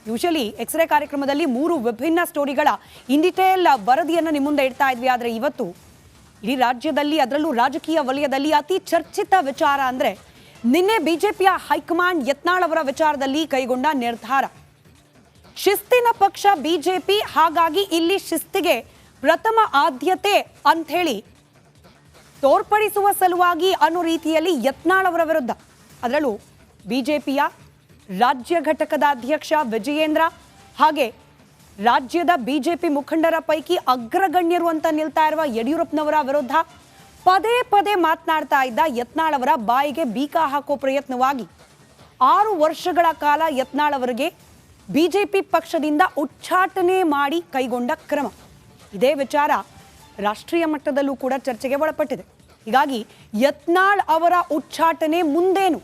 Usually x ray ಕಾರ್ಯಕ್ರಮದಲ್ಲಿ 3 ವಿಭಿನ್ನ ಸ್ಟೋರಿಗಳ in detail ವರದಿಯನ್ನು ನಿಮ್ಮ ಮುಂದೆ ಇಡ್ತಾ ಇದ್ವಿ. ಆದರೆ ಇವತ್ತು ಇಡೀ ರಾಜ್ಯದಲ್ಲಿ, ಅದರಲ್ಲೂ ರಾಜಕೀಯ ವಲಯದಲ್ಲಿ ಅತಿ ಚರ್ಚಿತ ವಿಚಾರ ಅಂದರೆ ನಿನ್ನೆ ಬಿಜೆಪಿಯ ಹೈಕಮಾಂಡ್ ಯತ್ನಾಳ್ ಅವರ ವಿಚಾರದಲ್ಲಿ ಕೈಗೊಂಡ ನಿರ್ಧಾರ. ಶಿಸ್ತಿನ ಪಕ್ಷ ಬಿಜೆಪಿ, ಹಾಗಾಗಿ ಇಲ್ಲಿ ಶಿಸ್ತಿಗೆ ಪ್ರಥಮ ಆದ್ಯತೆ ಅಂಥೇಳಿ ತೋರ್ಪಡಿಸುವ ಸಲುವಾಗಿ ಅನ್ನೋ ರೀತಿಯಲ್ಲಿ ಯತ್ನಾಳ್ ಅವರ ವಿರುದ್ಧ, ಅದರಲ್ಲೂ ಬಿಜೆಪಿಯ ರಾಜ್ಯ ಘಟಕದ ಅಧ್ಯಕ್ಷ ವಿಜಯೇಂದ್ರ ಹಾಗೆ ರಾಜ್ಯದ ಬಿಜೆಪಿ ಮುಖಂಡರ ಪೈಕಿ ಅಗ್ರಗಣ್ಯರು ಅಂತ ನಿಲ್ತಾ ಇರುವ ಯಡಿಯೂರಪ್ಪನವರ ವಿರುದ್ಧ ಪದೇ ಪದೇ ಮಾತನಾಡ್ತಾ ಇದ್ದ ಯತ್ನಾಳ್ ಅವರ ಬಾಯಿಗೆ ಬೀಗ ಹಾಕೋ ಪ್ರಯತ್ನವಾಗಿ 6 ವರ್ಷಗಳ ಕಾಲ ಯತ್ನಾಳ್ ಅವರಿಗೆ ಬಿಜೆಪಿ ಪಕ್ಷದಿಂದ ಉಚ್ಚಾಟನೆ ಮಾಡಿ ಕೈಗೊಂಡ ಕ್ರಮ. ಇದೇ ವಿಚಾರ ರಾಷ್ಟ್ರೀಯ ಮಟ್ಟದಲ್ಲೂ ಕೂಡ ಚರ್ಚೆಗೆ ಒಳಪಟ್ಟಿದೆ. ಹೀಗಾಗಿ ಯತ್ನಾಳ್ ಅವರ ಉಚ್ಚಾಟನೆ ಮುಂದೇನು,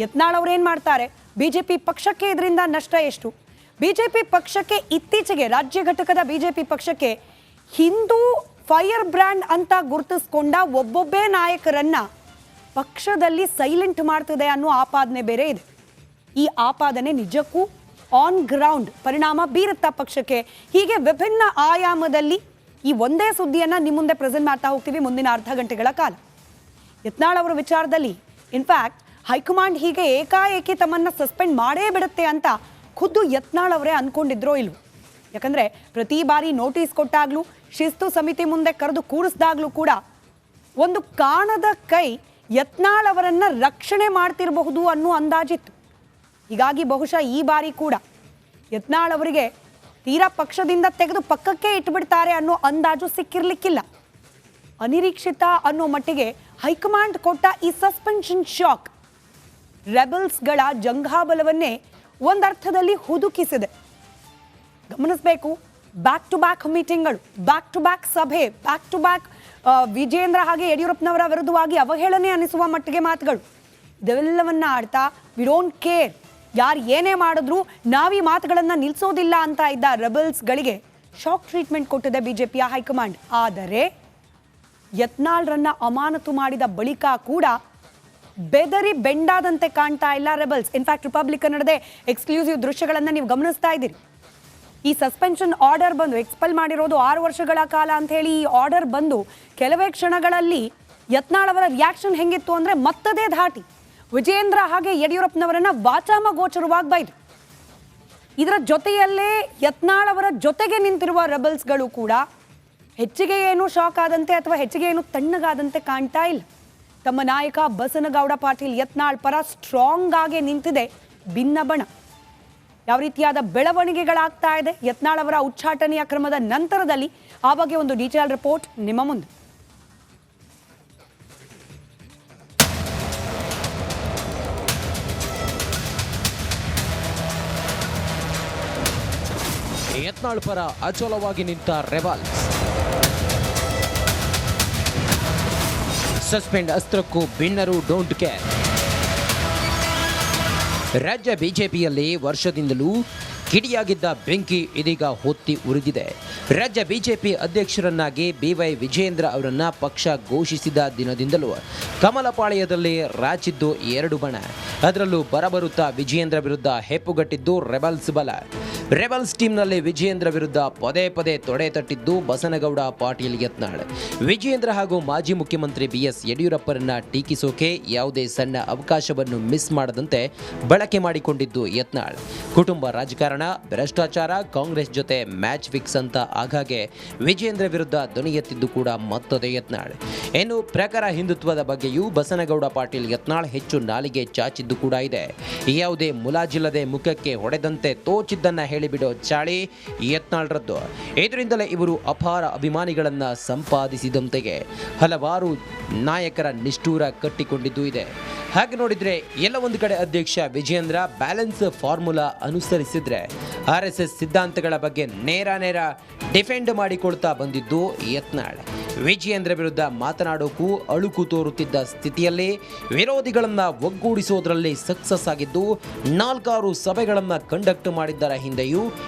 ಯತ್ನಾಳ್ ಅವರೇನು ಮಾಡ್ತಾರೆ, ಬಿಜೆಪಿ ಪಕ್ಷಕ್ಕೆ ಇದರಿಂದ ನಷ್ಟ ಎಷ್ಟು, ಬಿಜೆಪಿ ಪಕ್ಷಕ್ಕೆ ಇತ್ತೀಚೆಗೆ ರಾಜ್ಯ ಘಟಕದ ಬಿಜೆಪಿ ಪಕ್ಷಕ್ಕೆ ಹಿಂದೂ ಫೈರ್ ಬ್ರ್ಯಾಂಡ್ ಅಂತ ಗುರುತಿಸ್ಕೊಂಡ ಒಬ್ಬೊಬ್ಬೇ ನಾಯಕರನ್ನ ಪಕ್ಷದಲ್ಲಿ ಸೈಲೆಂಟ್ ಮಾಡ್ತಿದೆ ಅನ್ನೋ ಆಪಾದನೆ ಬೇರೆ ಇದೆ. ಈ ಆಪಾದನೆ ನಿಜಕ್ಕೂ ಆನ್ ಗ್ರೌಂಡ್ ಪರಿಣಾಮ ಬೀರುತ್ತಾ ಪಕ್ಷಕ್ಕೆ? ಹೀಗೆ ವಿಭಿನ್ನ ಆಯಾಮದಲ್ಲಿ ಈ ಒಂದೇ ಸುದ್ದಿಯನ್ನು ನಿಮ್ಮ ಮುಂದೆ ಪ್ರೆಸೆಂಟ್ ಮಾಡ್ತಾ ಹೋಗ್ತೀವಿ ಮುಂದಿನ ಅರ್ಧ ಗಂಟೆಗಳ ಕಾಲ. ಯತ್ನಾಳ್ ಅವರ ವಿಚಾರದಲ್ಲಿ ಇನ್ಫ್ಯಾಕ್ಟ್ ಹೈಕಮಾಂಡ್ ಹೀಗೆ ಏಕಾಏಕಿ ತಮ್ಮನ್ನು ಸಸ್ಪೆಂಡ್ ಮಾಡೇ ಬಿಡುತ್ತೆ ಅಂತ ಖುದ್ದು ಯತ್ನಾಳ್ ಅವರೇ ಅಂದ್ಕೊಂಡಿದ್ರೋ ಇಲ್ವೋ? ಯಾಕಂದರೆ ಪ್ರತಿ ಬಾರಿ ನೋಟಿಸ್ ಕೊಟ್ಟಾಗ್ಲೂ, ಶಿಸ್ತು ಸಮಿತಿ ಮುಂದೆ ಕರೆದು ಕೂರಿಸಿದಾಗ್ಲೂ ಕೂಡ ಒಂದು ಕಾಣದ ಕೈ ಯತ್ನಾಳ್ ಅವರನ್ನ ರಕ್ಷಣೆ ಮಾಡ್ತಿರಬಹುದು ಅನ್ನೋ ಅಂದಾಜಿತ್ತು. ಹೀಗಾಗಿ ಬಹುಶಃ ಈ ಬಾರಿ ಕೂಡ ಯತ್ನಾಳ್ ಅವರಿಗೆ ತೀರಾ ಪಕ್ಷದಿಂದ ತೆಗೆದು ಪಕ್ಕಕ್ಕೆ ಇಟ್ಬಿಡ್ತಾರೆ ಅನ್ನೋ ಅಂದಾಜು ಸಿಕ್ಕಿರ್ಲಿಕ್ಕಿಲ್ಲ. ಅನಿರೀಕ್ಷಿತ ಅನ್ನೋ ಮಟ್ಟಿಗೆ ಹೈಕಮಾಂಡ್ ಕೊಟ್ಟ ಈ ಸಸ್ಪೆನ್ಷನ್ ಶಾಕ್ ರೆಬಲ್ಸ್ಗಳ ಜಂಘಾಬಲವನ್ನೇ ಒಂದರ್ಥದಲ್ಲಿ ಹುದುಕಿಸಿದೆ. ಗಮನಿಸಬೇಕು, ಬ್ಯಾಕ್ ಟು ಬ್ಯಾಕ್ ಮೀಟಿಂಗ್ಗಳು, ಬ್ಯಾಕ್ ಟು ಬ್ಯಾಕ್ ಸಭೆ, ಬ್ಯಾಕ್ ಟು ಬ್ಯಾಕ್ ವಿಜೇಂದ್ರ ಹಾಗೆ ಯಡಿಯೂರಪ್ಪನವರ ವಿರುದ್ಧವಾಗಿ ಅವಹೇಳನೆ ಅನಿಸುವ ಮಟ್ಟಿಗೆ ಮಾತುಗಳು, ಇದೆಲ್ಲವನ್ನ ಆಡ್ತಾ ವಿ ಡೋಂಟ್ ಕೇರ್, ಯಾರು ಏನೇ ಮಾಡಿದ್ರು ನಾವೀ ಮಾತುಗಳನ್ನು ನಿಲ್ಲಿಸೋದಿಲ್ಲ ಅಂತ ಇದ್ದ ರೆಬಲ್ಸ್ಗಳಿಗೆ ಶಾಕ್ ಟ್ರೀಟ್ಮೆಂಟ್ ಕೊಟ್ಟಿದೆ ಬಿಜೆಪಿಯ ಹೈಕಮಾಂಡ್. ಆದರೆ ಯತ್ನಾಳ್ರನ್ನ ಅಮಾನತು ಮಾಡಿದ ಬಳಿಕ ಕೂಡ ಬೆದರಿ ಬೆಂಡಾದಂತೆ ಕಾಣ್ತಾ ಇಲ್ಲ ರೆಬಲ್ಸ್. ಇನ್ಫ್ಯಾಕ್ಟ್ ರಿಪಬ್ಲಿಕ್ ಕನ್ನಡದ ಎಕ್ಸ್ಕ್ಲೂಸಿವ್ ದೃಶ್ಯಗಳನ್ನು ನೀವು ಗಮನಿಸ್ತಾ ಇದ್ದೀರಿ. ಈ ಸಸ್ಪೆನ್ಷನ್ ಆರ್ಡರ್ ಬಂದು, ಎಕ್ಸ್ಪೆಲ್ ಮಾಡಿರೋದು 6 ವರ್ಷಗಳ ಕಾಲ ಅಂತ ಹೇಳಿ ಈ ಆರ್ಡರ್ ಬಂದು ಕೆಲವೇ ಕ್ಷಣಗಳಲ್ಲಿ ಯತ್ನಾಳ್ ಅವರ ರಿಯಾಕ್ಷನ್ ಹೆಂಗಿತ್ತು ಅಂದರೆ ಮತ್ತದೇ ಧಾಟಿ. ವಿಜೇಂದ್ರ ಹಾಗೆ ಯಡಿಯೂರಪ್ಪನವರನ್ನ ವಾಚಾಮಗೋಚರವಾಗಿ ಬೈದ್ರು. ಇದರ ಜೊತೆಯಲ್ಲೇ ಯತ್ನಾಳ್ ಅವರ ಜೊತೆಗೆ ನಿಂತಿರುವ ರೆಬಲ್ಸ್ಗಳು ಕೂಡ ಹೆಚ್ಚಿಗೆ ಏನು ಶಾಕ್ ಆದಂತೆ ಅಥವಾ ಹೆಚ್ಚಿಗೆ ಏನು ತಣ್ಣಗಾದಂತೆ ಕಾಣ್ತಾ ಇಲ್ಲ. ತಮ್ಮ ನಾಯಕ ಬಸನಗೌಡ ಪಾಟೀಲ್ ಯತ್ನಾಳ್ ಪರ ಸ್ಟ್ರಾಂಗ್ ಆಗಿ ನಿಂತಿದೆ ಭಿನ್ನ ಬಣ. ಯಾವ ರೀತಿಯಾದ ಬೆಳವಣಿಗೆಗಳಾಗ್ತಾ ಇದೆ ಯತ್ನಾಳ್ ಅವರ ಉಚ್ಚಾಟನೆಯ ಕ್ರಮದ ನಂತರದಲ್ಲಿ, ಆ ಬಗ್ಗೆ ಒಂದು ಡೀಟೇಲ್ ರಿಪೋರ್ಟ್ ನಿಮ್ಮ ಮುಂದೆ. ಯತ್ನಾಳ್ ಪರ ಅಚಲವಾಗಿ ನಿಂತ ರೆಬಲ್ಸ್, ಸಸ್ಪೆಂಡ್ ಅಸ್ತ್ರಕ್ಕೂ ಭಿನ್ನರು ಡೋಂಟ್ ಕೇರ್. ರಾಜ್ಯ ಬಿಜೆಪಿಯಲ್ಲಿ ವರ್ಷದಿಂದಲೂ ಕಿಡಿಯಾಗಿದ್ದ ಬೆಂಕಿ ಇದೀಗ ಹೊತ್ತಿ ಉರಿದಿದೆ. ರಾಜ್ಯ ಬಿಜೆಪಿ ಅಧ್ಯಕ್ಷರನ್ನಾಗಿ ಬಿವೈ ವಿಜೇಂದ್ರ ಅವರನ್ನ ಪಕ್ಷ ಘೋಷಿಸಿದ ದಿನದಿಂದಲೂ ಕಮಲಪಾಳ್ಯದಲ್ಲಿ ರಾಚಿದ್ದು 2 ಬಣ. ಅದರಲ್ಲೂ ಬರಬರುತ್ತಾ ವಿಜೇಂದ್ರ ವಿರುದ್ಧ ಹೆಪ್ಪುಗಟ್ಟಿದ್ದು ರೆಬಲ್ಸ್ ಬಲ. ರೆಬಲ್ಸ್ ಟೀಮ್ನಲ್ಲಿ ವಿಜೇಂದ್ರ ವಿರುದ್ಧ ಪದೇ ಪದೇ ತೊಡೆ ತಟ್ಟಿದ್ದು ಬಸನಗೌಡ ಪಾಟೀಲ್ ಯತ್ನಾಳ್. ವಿಜೇಂದ್ರ ಹಾಗೂ ಮಾಜಿ ಮುಖ್ಯಮಂತ್ರಿ BS ಯಡಿಯೂರಪ್ಪರನ್ನ ಟೀಕಿಸೋಕೆ ಯಾವುದೇ ಸಣ್ಣ ಅವಕಾಶವನ್ನು ಮಿಸ್ ಮಾಡದಂತೆ ಬಳಕೆ ಮಾಡಿಕೊಂಡಿದ್ದು ಯತ್ನಾಳ್. ಕುಟುಂಬ ರಾಜಕಾರಣ, ಭ್ರಷ್ಟಾಚಾರ, ಕಾಂಗ್ರೆಸ್ ಜೊತೆ ಮ್ಯಾಚ್ ಫಿಕ್ಸ್ ಅಂತ ಆಗಾಗ್ಗೆ ವಿಜೇಂದ್ರ ವಿರುದ್ಧ ಧ್ವನಿ ಎತ್ತಿದ್ದು ಕೂಡ ಮತ್ತದೇ ಯತ್ನಾಳ್. ಇನ್ನು ಪ್ರಖರ ಹಿಂದುತ್ವದ ಬಗ್ಗೆಯೂ ಬಸನಗೌಡ ಪಾಟೀಲ್ ಯತ್ನಾಳ್ ಹೆಚ್ಚು ನಾಲಿಗೆ ಚಾಚಿದ್ದು ಕೂಡ ಇದೆ. ಯಾವುದೇ ಮುಲಾಜಿಲ್ಲದೆ ಮುಖಕ್ಕೆ ಹೊಡೆದಂತೆ ತೋಚಿದ್ದನ್ನ ಹೇಳಿಬಿಡೋ ಚಾಳಿ ಯತ್ನಾಳ್ರದ್ದು. ಇದರಿಂದಲೇ ಇವರು ಅಪಾರ ಅಭಿಮಾನಿಗಳನ್ನ ಸಂಪಾದಿಸಿದಂತೆಯೇ ಹಲವಾರು ನಾಯಕರ ನಿಷ್ಠೂರ ಕಟ್ಟಿಕೊಂಡಿದ್ದು ಇದೆ. ಹಾಗೆ ನೋಡಿದ್ರೆ ಎಲ್ಲ ಒಂದು ಕಡೆ ಅಧ್ಯಕ್ಷ ವಿಜೇಂದ್ರ ಬ್ಯಾಲೆನ್ಸ್ ಫಾರ್ಮುಲಾ ಅನುಸರಿಸಿದ್ರೆ RSS ಸಿದ್ಧಾಂತಗಳ ಬಗ್ಗೆ ನೇರ ಡಿಫೆಂಡ್ ಮಾಡಿಕೊಳ್ತಾ ಬಂದಿದ್ದು ಯತ್ನಾಳ್. ವಿಜಯೇಂದ್ರ ವಿರುದ್ಧ ಮಾತನಾಡೋಕ್ಕೂ ಅಳುಕು ತೋರುತ್ತಿದ್ದ ಸ್ಥಿತಿಯಲ್ಲಿ ವಿರೋಧಿಗಳನ್ನ ಒಗ್ಗೂಡಿಸೋದ್ರಲ್ಲಿ ಸಕ್ಸಸ್ ಆಗಿದ್ದು 4 ಸಭೆಗಳನ್ನ ಕಂಡಕ್ಟ್ ಮಾಡಿದ್ದರ ಹಿಂದೆಯೂ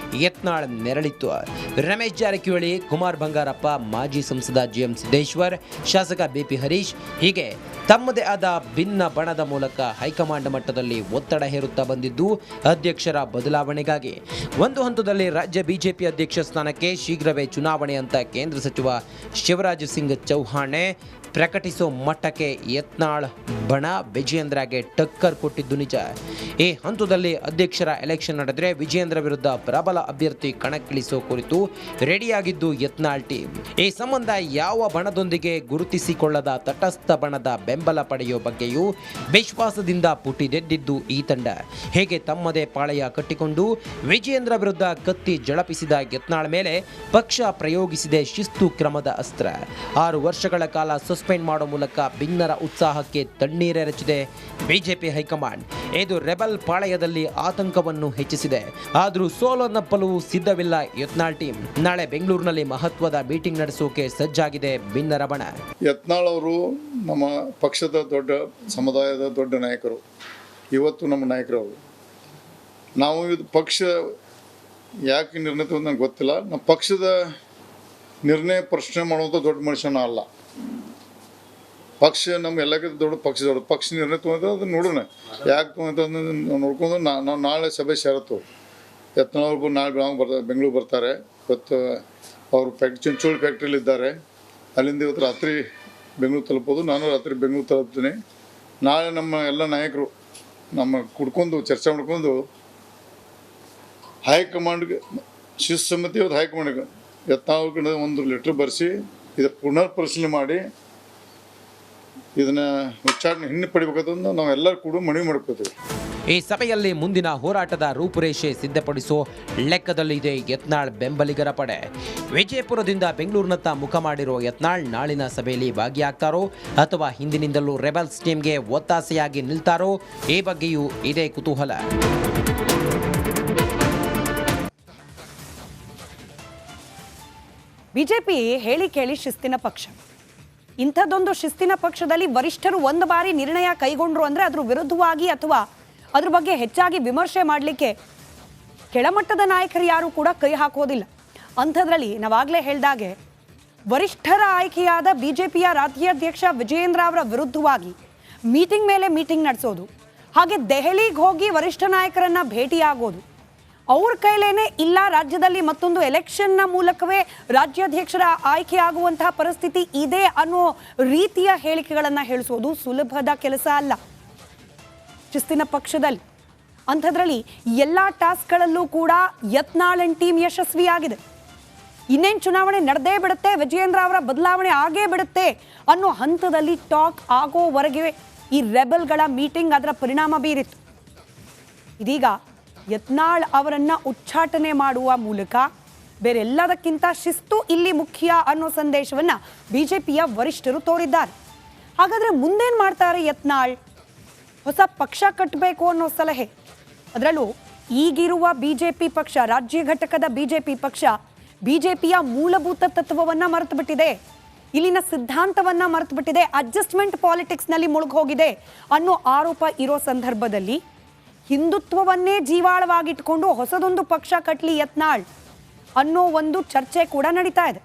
ಯತ್ನಾಳ್ ನೆರಳಿತ್ತು. ರಮೇಶ್ ಜಾರಕಿಹೊಳಿ, ಕುಮಾರ್ ಬಂಗಾರಪ್ಪ, ಮಾಜಿ ಸಂಸದ ಜಿಎಂ ಸಿದ್ದೇಶ್ವರ್, ಶಾಸಕ ಬಿಪಿ ಹರೀಶ್ ಹೀಗೆ ತಮ್ಮದೇ ಆದ ಭಿನ್ನ ಬಣದ ಮೂಲಕ ಹೈಕಮಾಂಡ್ ಮಟ್ಟದಲ್ಲಿ ಒತ್ತಡ ಹೇರುತ್ತಾ ಬಂದಿದ್ದು ಅಧ್ಯಕ್ಷರ ಬದಲಾವಣೆಗಾಗಿ. ಒಂದು ಹಂತದಲ್ಲಿ ರಾಜ್ಯ ಬಿಜೆಪಿ ಅಧ್ಯಕ್ಷ ಸ್ಥಾನಕ್ಕೆ ಶೀಘ್ರವೇ ಚುನಾವಣೆ ಅಂತ ಕೇಂದ್ರ ಸಚಿವ ಶಿವರಾಜ್ ಸಿಂಗ್ ಚೌಹಾಣ್ ಪ್ರಕಟಿಸೋ ಮಟ್ಟಕ್ಕೆ ಯತ್ನಾಳ್ ಬಣ ವಿಜಯೇಂದ್ರಗೆ ಟಕ್ಕರ್ ಕೊಟ್ಟಿದ್ದು ನಿಜ. ಈ ಹಂತದಲ್ಲಿ ಅಧ್ಯಕ್ಷರ ಎಲೆಕ್ಷನ್ ನಡೆದರೆ ವಿಜಯೇಂದ್ರ ವಿರುದ್ಧ ಪ್ರಬಲ ಅಭ್ಯರ್ಥಿ ಕಣಕ್ಕಿಳಿಸೋ ಕುರಿತು ರೆಡಿಯಾಗಿದ್ದು ಯತ್ನಾಳ್ ಟೀಮ್. ಈ ಸಂಬಂಧ ಯಾವ ಬಣದೊಂದಿಗೆ ಗುರುತಿಸಿಕೊಳ್ಳದ ತಟಸ್ಥ ಬಣದ ಬೆಂಬಲ ಪಡೆಯೋ ಬಗ್ಗೆಯೂ ವಿಶ್ವಾಸದಿಂದ ಪುಟಿದೆದ್ದಿದ್ದು ಈ ತಂಡ. ಹೇಗೆ ತಮ್ಮದೇ ಪಾಳೆಯ ಕಟ್ಟಿಕೊಂಡು ವಿಜಯೇಂದ್ರ ವಿರುದ್ಧ ಕತ್ತಿ ಜಳಪಿಸಿದ ಯತ್ನಾಳ್ ಮೇಲೆ ಪಕ್ಷ ಪ್ರಯೋಗಿಸಿದೆ ಶಿಸ್ತು ಕ್ರಮದ ಅಸ್ತ್ರ. 6 ವರ್ಷಗಳ ಕಾಲ ಸಸ್ಪೆಂಡ್ ಮಾಡೋ ಮೂಲಕ ಭಿನ್ನರ ಉತ್ಸಾಹಕ್ಕೆ ತಣ್ಣೀರೆರಚಿದೆ ಬಿಜೆಪಿ ಹೈಕಮಾಂಡ್. ಇದು ರೆಬಲ್ ಪಾಳೆಯದಲ್ಲಿ ಆತಂಕವನ್ನು ಹೆಚ್ಚಿಸಿದೆ. ಆದರೂ ಸೋಲನ್ನಪ್ಪಲು ಸಿದ್ಧವಿಲ್ಲ ಯತ್ನಾಳ್ ಟೀಮ್. ನಾಳೆ ಬೆಂಗಳೂರಿನಲ್ಲಿ ಮಹತ್ವದ ಮೀಟಿಂಗ್ ನಡೆಸೋಕೆ ಸಜ್ಜಾಗಿದೆ ಭಿನ್ನರ ಬಣ. ಯತ್ನಾಳ್ ಅವರು ನಮ್ಮ ಪಕ್ಷದ ದೊಡ್ಡ ಸಮುದಾಯದ ದೊಡ್ಡ ನಾಯಕರು. ಇವತ್ತು ನಮ್ಮ ನಾಯಕರವರು. ನಾವು ಇದು ಪಕ್ಷ ಯಾಕೆ ನಿರ್ಣಯ ತಗೊಂಡು ನನಗೆ ಗೊತ್ತಿಲ್ಲ. ನಮ್ಮ ಪಕ್ಷದ ನಿರ್ಣಯ ಪ್ರಶ್ನೆ ಮಾಡುವಂಥ ದೊಡ್ಡ ಮನುಷ್ಯನ ಅಲ್ಲ. ಪಕ್ಷ ನಮ್ಮ ಎಲ್ಲಕ್ಕಿಂತ ದೊಡ್ಡ ಪಕ್ಷ ನಿರ್ಣಯ ತೊಗೊಂಡು ಅದನ್ನು ನೋಡೋಣ. ಯಾಕೆ ತೊಗೊಂಡು ನೋಡ್ಕೊಂಡು ನಾವು ನಾಳೆ ಸಭೆ ಸೇರತ್ತು. ಯತ್ನಾಳ್ ಅವ್ರು ನಾಳೆ ಬೆಂಗಳೂರು ಬರ್ತಾರೆ. ಇವತ್ತು ಅವರು ಚಿಂಚೋಳಿ ಫ್ಯಾಕ್ಟ್ರಿಲಿ ಇದ್ದಾರೆ. ಅಲ್ಲಿಂದ ಇವತ್ತು ರಾತ್ರಿ ಬೆಂಗಳೂರು ತಲುಪೋದು. ನಾನು ರಾತ್ರಿ ಬೆಂಗಳೂರು ತಲುಪ್ತೀನಿ. ನಾಳೆ ನಮ್ಮ ಎಲ್ಲ ನಾಯಕರು ಕುಡ್ಕೊಂಡು ಚರ್ಚೆ ಮಾಡ್ಕೊಂಡು ಹೈಕಮಾಂಡ್ಗೆ ಶಿಸ್ತು ಸಮಿತಿ ಇವತ್ತು ಹೈಕಮಾಂಡ್ಗೆ ಯತ್ನಾಳ್ ಅವ್ರಿಗೆ ಒಂದು ಲೆಟ್ರ್ ಬರೆಸಿ ಇದು ಪುನರ್ ಪರಿಶೀಲನೆ ಮಾಡಿ ಇದನ್ನ ಉಚ್ಚಾರಣೆ ಹಿಂದೆ ಪಡಿಬೇಕಂತ ನಾವೆಲ್ಲರೂ ಕೂಡ ಮನವಿ ಮಾಡ್ಕೋತೀವಿ. ಈ ಸಭೆಯಲ್ಲಿ ಮುಂದಿನ ಹೋರಾಟದ ರೂಪುರೇಷೆ ಸಿದ್ಧಪಡಿಸೋ ಲೆಕ್ಕದಲ್ಲಿದೆ ಯತ್ನಾಳ್ ಬೆಂಬಲಿಗರ ಪಡೆ. ವಿಜಯಪುರದಿಂದ ಬೆಂಗಳೂರಿನತ್ತ ಮುಖ ಮಾಡಿರೋ ಯತ್ನಾಳ್ ನಾಳಿನ ಸಭೆಯಲ್ಲಿ ಭಾಗಿಯಾಗ್ತಾರೋ ಅಥವಾ ಹಿಂದಿನಿಂದಲೂ ರೆಬಲ್ಸ್ ಟೀಮ್ಗೆ ಒತ್ತಾಸೆಯಾಗಿ ನಿಲ್ತಾರೋ ಈ ಬಗ್ಗೆಯೂ ಇದೇ ಕುತೂಹಲ. ಬಿಜೆಪಿ ಹೇಳಿ ಕೇಳಿ ಶಿಸ್ತಿನ ಪಕ್ಷ. ಇಂಥದ್ದೊಂದು ಶಿಸ್ತಿನ ಪಕ್ಷದಲ್ಲಿ ವರಿಷ್ಠರು ಒಂದು ಬಾರಿ ನಿರ್ಣಯ ಕೈಗೊಂಡ್ರು ಅಂದರೆ ಅದ್ರ ವಿರುದ್ಧವಾಗಿ ಅಥವಾ ಅದ್ರ ಬಗ್ಗೆ ಹೆಚ್ಚಾಗಿ ವಿಮರ್ಶೆ ಮಾಡಲಿಕ್ಕೆ ಕೆಳಮಟ್ಟದ ನಾಯಕರು ಯಾರು ಕೂಡ ಕೈ ಹಾಕೋದಿಲ್ಲ. ಅಂಥದ್ರಲ್ಲಿ ನಾವಾಗಲೇ ಹೇಳಿದಾಗೆ ವರಿಷ್ಠರ ಆಯ್ಕೆಯಾದ ಬಿಜೆಪಿಯ ರಾಜ್ಯಾಧ್ಯಕ್ಷ ವಿಜಯೇಂದ್ರ ಅವರ ವಿರುದ್ಧವಾಗಿ ಮೀಟಿಂಗ್ ಮೇಲೆ ಮೀಟಿಂಗ್ ನಡೆಸೋದು, ಹಾಗೆ ದೆಹಲಿಗೆ ಹೋಗಿ ವರಿಷ್ಠ ನಾಯಕರನ್ನ ಭೇಟಿಯಾಗೋದು, ಅವ್ರ ಕೈಲೇನೆ ಇಲ್ಲ ರಾಜ್ಯದಲ್ಲಿ ಮತ್ತೊಂದು ಎಲೆಕ್ಷನ್ನ ಮೂಲಕವೇ ರಾಜ್ಯಾಧ್ಯಕ್ಷರ ಆಯ್ಕೆ ಆಗುವಂತಹ ಪರಿಸ್ಥಿತಿ ಇದೆ ಅನ್ನೋ ರೀತಿಯ ಹೇಳಿಕೆಗಳನ್ನು ಹೇಳಿಸೋದು ಸುಲಭದ ಕೆಲಸ ಅಲ್ಲ ಶಿಸ್ತಿನ ಪಕ್ಷದಲ್ಲಿ. ಅಂಥದ್ರಲ್ಲಿ ಎಲ್ಲ ಟಾಸ್ಕ್ಗಳಲ್ಲೂ ಕೂಡ ಯತ್ನಾಳ್ ಟೀಮ್ ಯಶಸ್ವಿಯಾಗಿದೆ. ಇನ್ನೇನು ಚುನಾವಣೆ ನಡೆದೇ ಬಿಡುತ್ತೆ, ವಿಜಯೇಂದ್ರ ಅವರ ಬದಲಾವಣೆ ಆಗೇ ಬಿಡುತ್ತೆ ಅನ್ನೋ ಹಂತದಲ್ಲಿ ಟಾಕ್ ಆಗೋವರೆಗೆ ಈ ರೆಬಲ್ಗಳ ಮೀಟಿಂಗ್ ಅದರ ಪರಿಣಾಮ ಬೀರಿತ್ತು. ಇದೀಗ ಯತ್ನಾಳ್ ಅವರನ್ನ ಉಚ್ಚಾಟನೆ ಮಾಡುವ ಮೂಲಕ ಬೇರೆಲ್ಲದಕ್ಕಿಂತ ಶಿಸ್ತು ಇಲ್ಲಿ ಮುಖ್ಯ ಅನ್ನೋ ಸಂದೇಶವನ್ನ ಬಿಜೆಪಿಯ ವರಿಷ್ಠರು ತೋರಿದ್ದಾರೆ. ಹಾಗಾದ್ರೆ ಮುಂದೇನು ಮಾಡ್ತಾರೆ ಯತ್ನಾಳ್? ಹೊಸ ಪಕ್ಷ ಕಟ್ಟಬೇಕು ಅನ್ನೋ ಸಲಹೆ. ಅದರಲ್ಲೂ ಈಗಿರುವ ಬಿಜೆಪಿ ಪಕ್ಷ, ರಾಜ್ಯ ಘಟಕದ ಬಿಜೆಪಿ ಪಕ್ಷ ಬಿಜೆಪಿಯ ಮೂಲಭೂತ ತತ್ವವನ್ನ ಮರೆತು ಬಿಟ್ಟಿದೆ, ಇಲ್ಲಿನ ಸಿದ್ಧಾಂತವನ್ನ ಮರೆತು ಬಿಟ್ಟಿದೆ, ಅಡ್ಜಸ್ಟ್ಮೆಂಟ್ ಪಾಲಿಟಿಕ್ಸ್ನಲ್ಲಿ ಮುಳುಗೋಗಿದೆ ಅನ್ನೋ ಆರೋಪ ಇರೋ ಸಂದರ್ಭದಲ್ಲಿ ಹಿಂದುತ್ವವನ್ನೇ ಜೀವಾಳವಾಗಿಟ್ಕೊಂಡು ಹೊಸದೊಂದು ಪಕ್ಷ ಕಟ್ಟಲಿ ಯತ್ನಾಳ್ ಅನ್ನೋ ಒಂದು ಚರ್ಚೆ ಕೂಡ ನಡೀತಾ ಇದೆ.